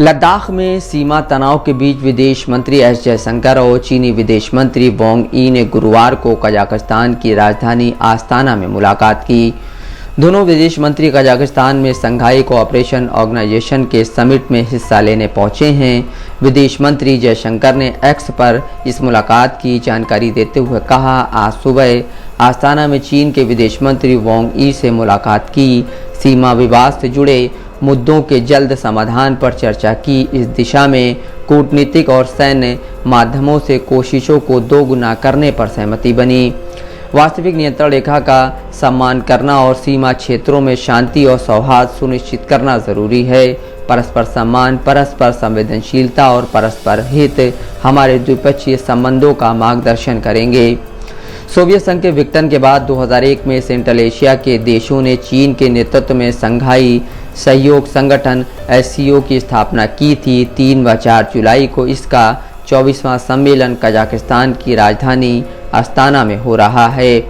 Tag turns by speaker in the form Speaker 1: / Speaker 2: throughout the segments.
Speaker 1: लद्दाख में सीमा तनाव के बीच विदेश मंत्री एस जयशंकर और चीनी विदेश मंत्री वांग यी ने गुरुवार को कजाकिस्तान की राजधानी आस्ताना में मुलाकात की। दोनों विदेश मंत्री कजाकिस्तान में शंघाई कोऑपरेशन ऑर्गेनाइजेशन के समिट में हिस्सा लेने पहुंचे हैं। विदेश मंत्री जयशंकर ने एक्स पर इस मुलाकात की जानकारी देते हुए कहा, आज सुबह आस्ताना में चीन के विदेश मंत्री वांग यी से मुलाकात की। सीमा विवाद से जुड़े मुद्दों के जल्द समाधान पर चर्चा की। इस दिशा में कूटनीतिक और सैन्य माध्यमों से कोशिशों को दोगुना करने पर सहमति बनी। वास्तविक नियंत्रण रेखा का सम्मान करना और सीमा क्षेत्रों में शांति और सौहार्द सुनिश्चित करना जरूरी है। परस्पर सम्मान, परस्पर संवेदनशीलता और परस्पर हित हमारे द्विपक्षीय संबंधों का मार्गदर्शन करेंगे। सोवियत संघ के विघटन के बाद 2001 में सेंट्रल एशिया के देशों ने चीन के नेतृत्व में शंघाई सहयोग संगठन SCO की स्थापना की थी। 3 व 4 जुलाई को इसका 24वां सम्मेलन कजाकिस्तान की राजधानी अस्ताना में हो रहा है।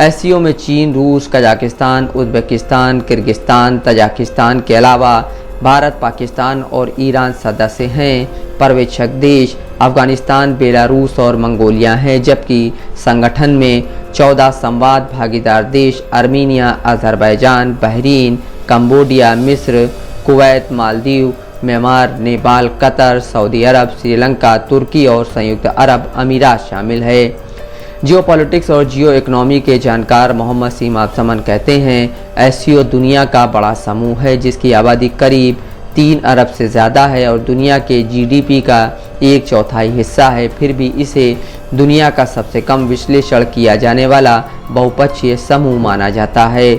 Speaker 1: SCO में चीन, रूस, कजाकिस्तान, उज्बेकिस्तान, किर्गिस्तान, तजाकिस्तान के अलावा भारत, पाकिस्तान और ईरान सदस्य हैं। पर्यवेक्षक देश अफगानिस्तान, बेलारूस और मंगोलिया हैं, जबकि संगठन में 14 संवाद भागीदार देश आर्मीनिया, अजरबैजान, बहरीन, कंबोडिया, मिस्र, Kuwait, Maldives, Myanmar, Nepal, Qatar, सऊदी अरब, श्रीलंका, तुर्की और संयुक्त अरब अमीरात शामिल है। जियोपॉलिटिक्स और जियो इकोनॉमी के जानकार मोहम्मद सीमा समन कहते हैं, SCO दुनिया का बड़ा समूह है जिसकी आबादी करीब 3 अरब से ज़्यादा है और दुनिया के GDP का 1/4 हिस्सा है। फिर भी इसे दुनिया का सबसे कम विश्लेषण किया जाने वाला बहुपक्षीय समूह माना जाता है।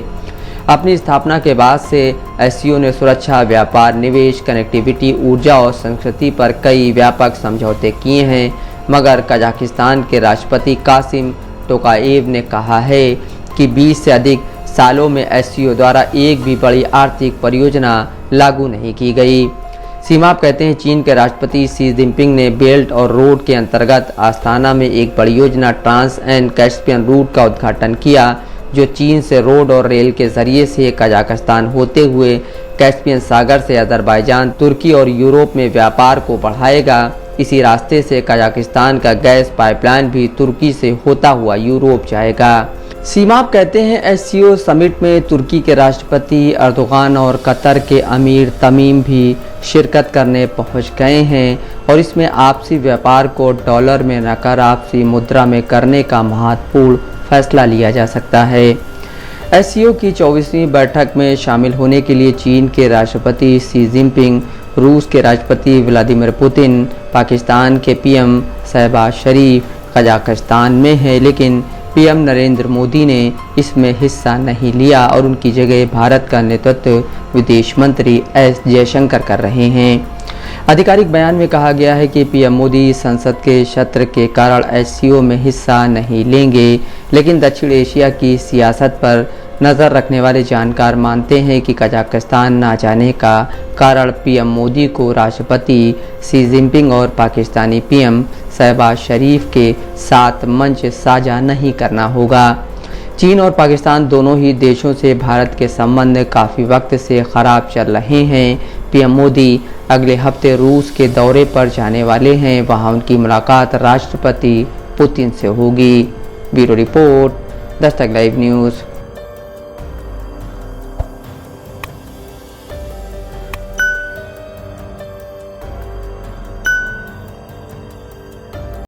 Speaker 1: अपनी स्थापना के बाद से SCO ने सुरक्षा, व्यापार, निवेश, कनेक्टिविटी, ऊर्जा और संस्कृति पर कई व्यापक समझौते किए हैं, मगर कजाकिस्तान के राष्ट्रपति कासिम टोकाएव ने कहा है कि 20 से अधिक सालों में SCO द्वारा एक भी बड़ी आर्थिक परियोजना लागू नहीं की गई। सीमाप कहते हैं, चीन के राष्ट्रपति शी जिनपिंग ने बेल्ट और रोड के अंतर्गत आस्ताना में एक बड़ी योजना ट्रांस एंड कैस्पियन रूट का उद्घाटन किया, जो चीन से रोड और रेल के जरिए से कजाकिस्तान होते हुए कैस्पियन सागर से अजरबैजान, तुर्की और यूरोप में व्यापार को बढ़ाएगा। इसी रास्ते से कजाकिस्तान का गैस पाइपलाइन भी तुर्की से होता हुआ यूरोप जाएगा। सीमाप कहते हैं, SCO समिट में तुर्की के राष्ट्रपति अर्दोगान और कतर के अमीर तमीम भी शिरकत करने पहुंच गए हैं और इसमें आपसी व्यापार को डॉलर में न कर आपसी मुद्रा में करने का महत्वपूर्ण फैसला लिया जा सकता है। SCO की 24वीं बैठक में शामिल होने के लिए चीन के राष्ट्रपति शी जिनपिंग, रूस के राष्ट्रपति व्लादिमीर पुतिन, पाकिस्तान के PM शहबाज शरीफ कजाकिस्तान में हैं, लेकिन PM नरेंद्र मोदी ने इसमें हिस्सा नहीं लिया और उनकी जगह भारत का नेतृत्व विदेश मंत्री एस जयशंकर कर रहे हैं। आधिकारिक बयान में कहा गया है कि PM मोदी संसद के सत्र के कारण SCO में हिस्सा नहीं लेंगे, लेकिन दक्षिण एशिया की सियासत पर नज़र रखने वाले जानकार मानते हैं कि कजाकिस्तान ना जाने का कारण PM मोदी को राष्ट्रपति शी जिनपिंग और पाकिस्तानी PM शहबाज शरीफ के साथ मंच साझा नहीं करना होगा। चीन और पाकिस्तान दोनों ही देशों से भारत के संबंध काफ़ी वक्त से ख़राब चल रहे हैं। PM मोदी अगले हफ्ते रूस के दौरे पर जाने वाले हैं, वहां उनकी मुलाकात राष्ट्रपति पुतिन से होगी। Bureau report, Dastak live news.